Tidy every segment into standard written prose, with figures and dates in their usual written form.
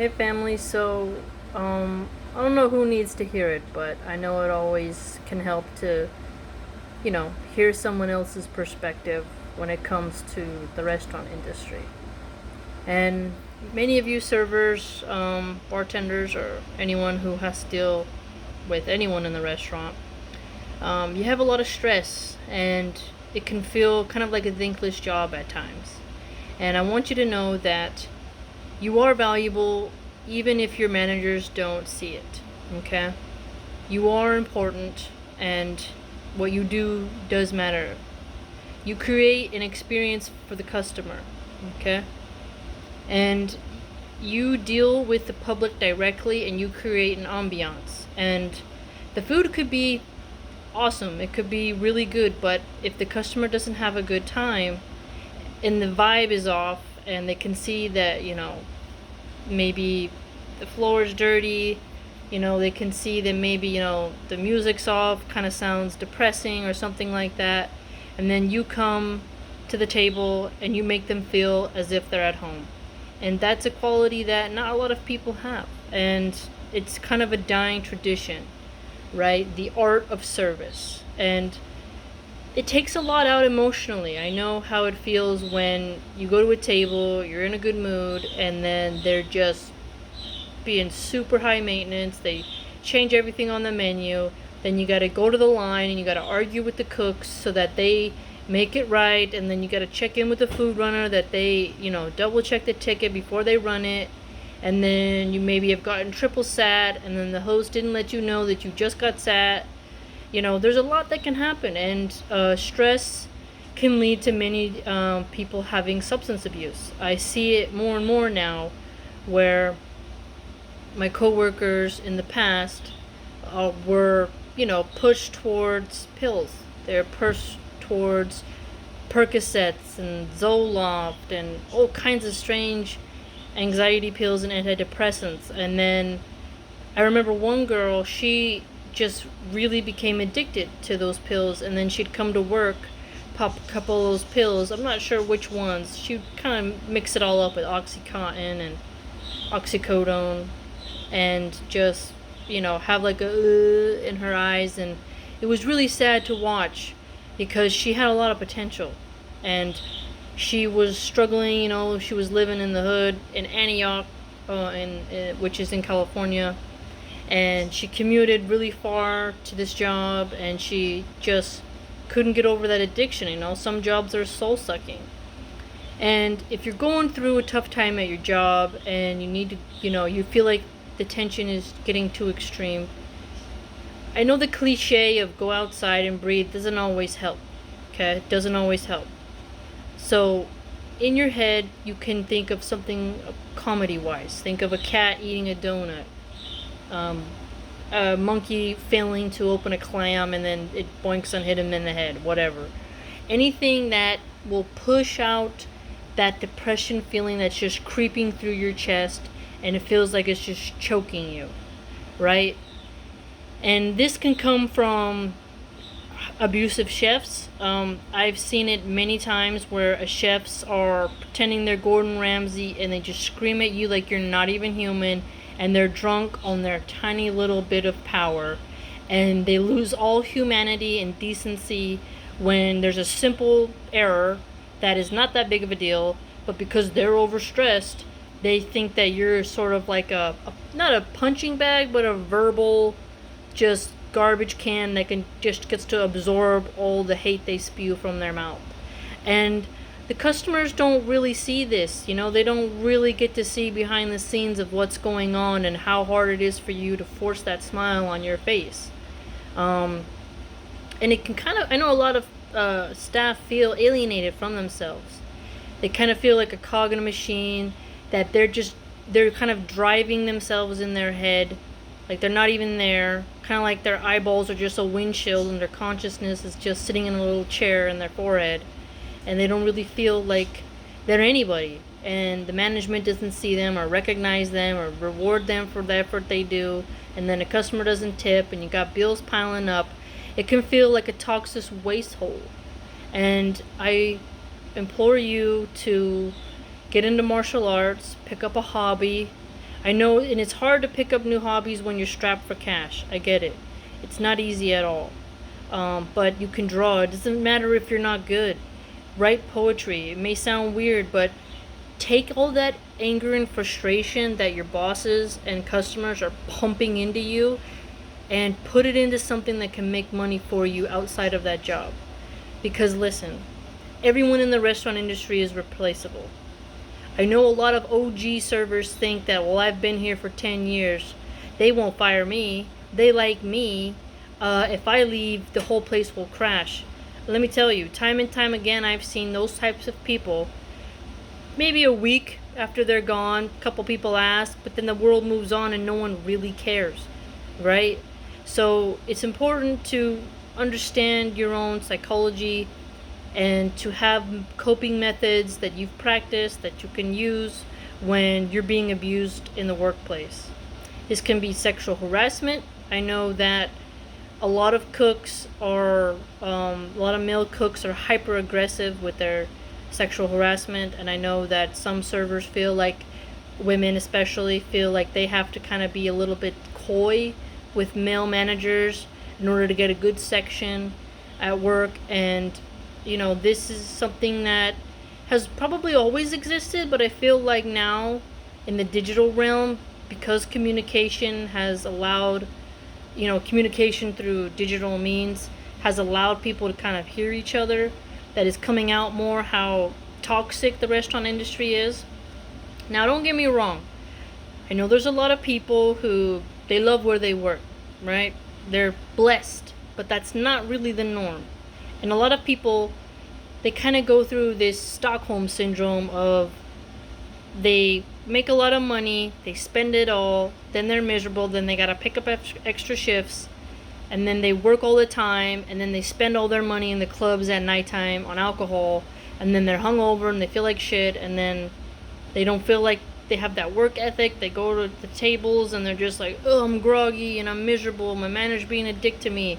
Hey family, I don't know who needs to hear it, but I know it always can help to, hear someone else's perspective when it comes to the restaurant industry. And many of you servers, bartenders, or anyone who has to deal with anyone in the restaurant, you have a lot of stress and it can feel kind of like a thankless job at times. And I want you to know that you are valuable even if your managers don't see it. Okay? You are important and what you do does matter. You create an experience for the customer. Okay? And you deal with the public directly and you create an ambiance. And the food could be awesome, it could be really good, but if the customer doesn't have a good time and the vibe is off and they can see that, maybe the floor is dirty, they can see that maybe, the music's off, kind of sounds depressing or something like that, and then you come to the table and you make them feel as if they're at home. And that's a quality that not a lot of people have. And it's kind of a dying tradition, right? The art of service. And it takes a lot out emotionally. I know how it feels when you go to a table, you're in a good mood, and then they're just being super high maintenance. They change everything on the menu. Then you gotta go to the line and you gotta argue with the cooks so that they make it right. And then you gotta check in with the food runner that they, double check the ticket before they run it. And then you maybe have gotten triple sat, and then the host didn't let you know that you just got sat. There's a lot that can happen, and stress can lead to many people having substance abuse. I see it more and more now, where my coworkers in the past were, pushed towards pills. They're pushed towards Percocets and Zoloft and all kinds of strange anxiety pills and antidepressants. And then I remember one girl, she just really became addicted to those pills, and then she'd come to work, pop a couple of those pills. I'm not sure which ones. She'd kind of mix it all up with Oxycontin and oxycodone, and just have like a in her eyes. And it was really sad to watch because she had a lot of potential, and she was struggling. She was living in the hood in Antioch, which is in California, and she commuted really far to this job, and she just couldn't get over that addiction. Some jobs are soul sucking. And if you're going through a tough time at your job and you need to, you feel like the tension is getting too extreme, I know the cliche of go outside and breathe doesn't always help. Okay? It doesn't always help. So in your head, you can think of something comedy wise. Think of a cat eating a donut. A monkey failing to open a clam and then it boinks and hit him in the head, whatever. Anything that will push out that depression feeling that's just creeping through your chest and it feels like it's just choking you, right? And this can come from abusive chefs. I've seen it many times where chefs are pretending they're Gordon Ramsay and they just scream at you like you're not even human, and they're drunk on their tiny little bit of power, and they lose all humanity and decency when there's a simple error that is not that big of a deal, but because they're overstressed, they think that you're sort of like not a punching bag, but a verbal just garbage can that can just gets to absorb all the hate they spew from their mouth. And the customers don't really see this. They don't really get to see behind the scenes of what's going on and how hard it is for you to force that smile on your face. And it can I know a lot of staff feel alienated from themselves. They kind of feel like a cog in a machine, that they're kind of driving themselves in their head, like they're not even there, kind of like their eyeballs are just a windshield and their consciousness is just sitting in a little chair in their forehead, and they don't really feel like they're anybody, and the management doesn't see them or recognize them or reward them for the effort they do, and then a customer doesn't tip and you got bills piling up. It can feel like a toxic waste hole. And I implore you to get into martial arts, pick up a hobby, I know, and it's hard to pick up new hobbies when you're strapped for cash. I get it. It's not easy at all. But you can draw. It doesn't matter if you're not good. Write poetry. It may sound weird, but take all that anger and frustration that your bosses and customers are pumping into you and put it into something that can make money for you outside of that job. Because listen, everyone in the restaurant industry is replaceable. I know a lot of OG servers think that, well, I've been here for 10 years. They won't fire me. They like me. If I leave, the whole place will crash. Let me tell you, time and time again, I've seen those types of people. Maybe a week after they're gone, a couple people ask, but then the world moves on and no one really cares, right? So it's important to understand your own psychology and to have coping methods that you've practiced that you can use when you're being abused in the workplace. This can be sexual harassment. I know that a lot of cooks are, a lot of male cooks are hyper aggressive with their sexual harassment, and I know that some servers feel like, women especially, feel like they have to kind of be a little bit coy with male managers in order to get a good section at work. And this is something that has probably always existed, but I feel like now in the digital realm, because communication has allowed, communication through digital means has allowed people to kind of hear each other, that is coming out more how toxic the restaurant industry is. Now, don't get me wrong. I know there's a lot of people who they love where they work, right? They're blessed, but that's not really the norm. And a lot of people, they kind of go through this Stockholm syndrome of they make a lot of money, they spend it all, then they're miserable, then they gotta pick up extra shifts, and then they work all the time, and then they spend all their money in the clubs at nighttime on alcohol, and then they're hungover and they feel like shit, and then they don't feel like they have that work ethic. They go to the tables and they're just like, oh, I'm groggy and I'm miserable, my manager's being a dick to me.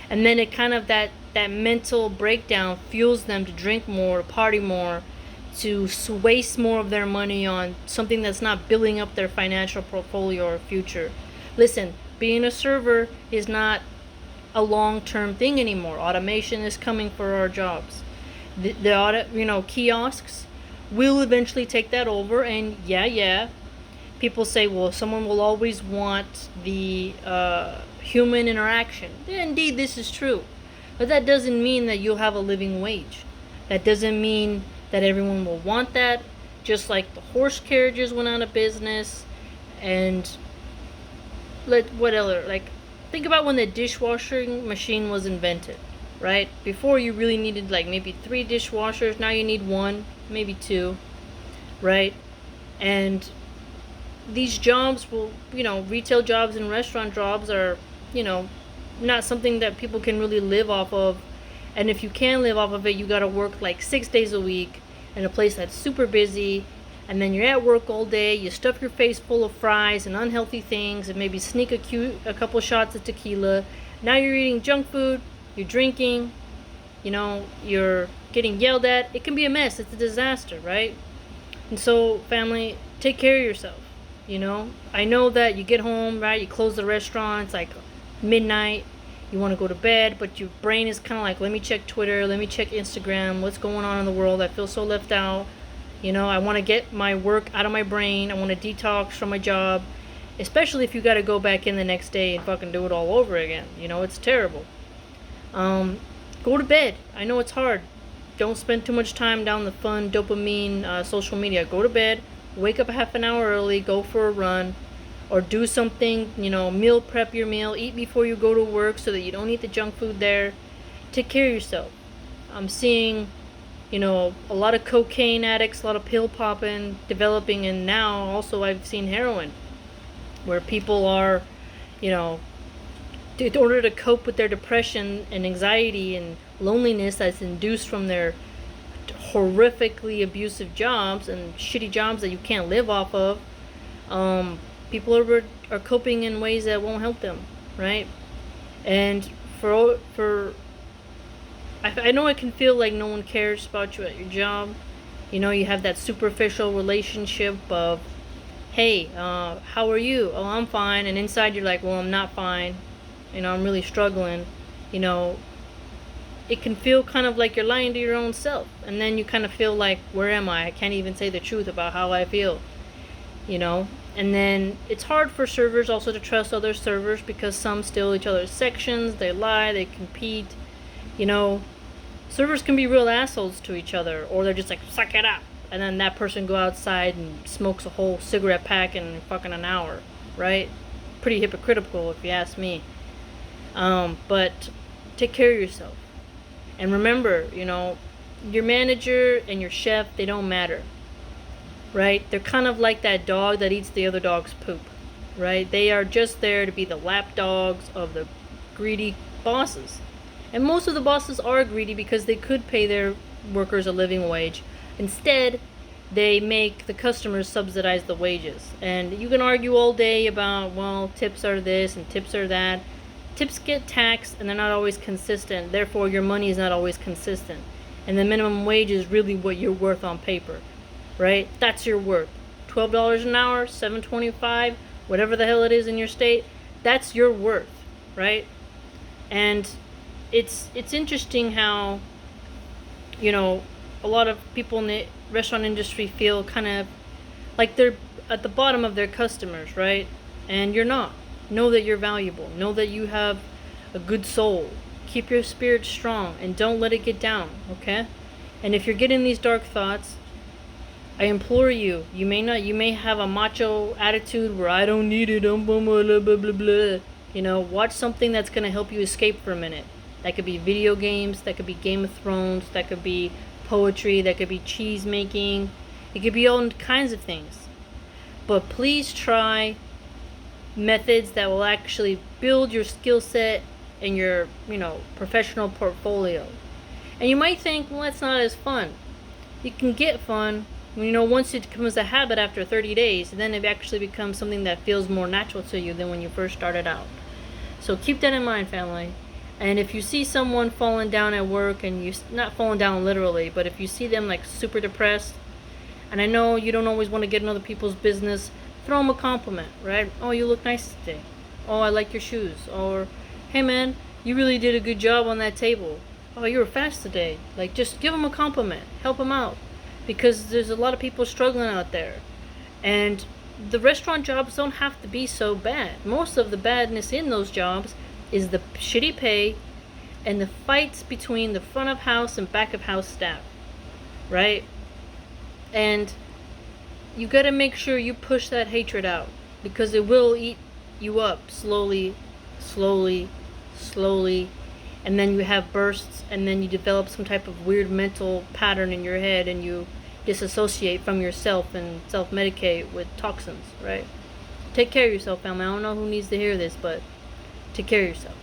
And then it kind of, that mental breakdown fuels them to drink more, party more, to waste more of their money on something that's not building up their financial portfolio or future. Listen, being a server is not a long-term thing anymore. Automation is coming for our jobs. The kiosks will eventually take that over, and yeah, people say, well, someone will always want the human interaction. Yeah, indeed, this is true. But that doesn't mean that you'll have a living wage. That doesn't mean that everyone will want that. Just like the horse carriages went out of business, and what other, like, think about when the dishwashing machine was invented, right? Before you really needed like maybe 3 dishwashers. Now you need 1, maybe 2, right? And these jobs will, retail jobs and restaurant jobs are, not something that people can really live off of. And if you can live off of it, you gotta work like 6 days a week in a place that's super busy, and then you're at work all day, you stuff your face full of fries and unhealthy things, and maybe sneak a couple shots of tequila. Now you're eating junk food, you're drinking, you're getting yelled at. It can be a mess. It's a disaster, right? And so, family, take care of yourself. I know that you get home, right? You close the restaurant. It's like midnight. You want to go to bed, but your brain is kind of like, let me check Twitter, let me check Instagram, what's going on in the world. I feel so left out. I want to get my work out of my brain. I want to detox from my job, especially if you got to go back in the next day and fucking do it all over again. It's terrible. Go to bed. I know it's hard. Don't spend too much time down the fun dopamine social media. Go to bed. Wake up a half an hour early. Go for a run, or do something. Meal prep your meal. Eat before you go to work so that you don't eat the junk food there. Take care of yourself. I'm seeing, a lot of cocaine addicts, a lot of pill popping developing, and now also I've seen heroin, where people are, in order to cope with their depression and anxiety and loneliness that's induced from their horrifically abusive jobs and shitty jobs that you can't live off of, people are coping in ways that won't help them, right? And I know it can feel like no one cares about you at your job. You have that superficial relationship of, hey, how are you? Oh, I'm fine. And inside you're like, well, I'm not fine. I'm really struggling. You know, it can feel kind of like you're lying to your own self. And then you kind of feel like, where am I? I can't even say the truth about how I feel. you know and then it's hard for servers also to trust other servers because some steal each other's sections, they lie, they compete. you know Servers can be real assholes to each other, or they're just like, suck it up, and then that person go outside and smokes a whole cigarette pack in fucking an hour, right? Pretty hypocritical if you ask me. But take care of yourself, and remember, your manager and your chef, they don't matter, right? They're kind of like that dog that eats the other dog's poop, right? They are just there to be the lap dogs of the greedy bosses. And most of the bosses are greedy because they could pay their workers a living wage. Instead, they make the customers subsidize the wages. And you can argue all day about, well, tips are this and tips are that. Tips get taxed and they're not always consistent. Therefore, your money is not always consistent. And the minimum wage is really what you're worth on paper, right? That's your worth. $12 an hour, $7.25, whatever the hell it is in your state, that's your worth, right? And it's interesting how, a lot of people in the restaurant industry feel kind of like they're at the bottom of their customers, right? And you're not. Know that you're valuable. Know that you have a good soul. Keep your spirit strong and don't let it get down, okay? And if you're getting these dark thoughts, I implore you, you may have a macho attitude where I don't need it, blah, blah, blah, blah, blah. Watch something that's going to help you escape for a minute. That could be video games, that could be Game of Thrones, that could be poetry, that could be cheese making. It could be all kinds of things. But please try methods that will actually build your skill set and your, professional portfolio. And you might think, well, that's not as fun. You can get fun, once it becomes a habit after 30 days, then it actually becomes something that feels more natural to you than when you first started out. So keep that in mind, family. And if you see someone falling down at work, and not falling down literally, but if you see them like super depressed, and I know you don't always want to get in other people's business, throw them a compliment, right? Oh, you look nice today. Oh, I like your shoes. Or, hey man, you really did a good job on that table. Oh, you were fast today. Like, just give them a compliment. Help them out. Because there's a lot of people struggling out there. And the restaurant jobs don't have to be so bad. Most of the badness in those jobs is the shitty pay and the fights between the front of house and back of house staff, right? And you gotta make sure you push that hatred out, because it will eat you up slowly, slowly, slowly, and then you have bursts, and then you develop some type of weird mental pattern in your head, and you disassociate from yourself and self-medicate with toxins, right? Take care of yourself, family. I don't know who needs to hear this, but take care of yourself.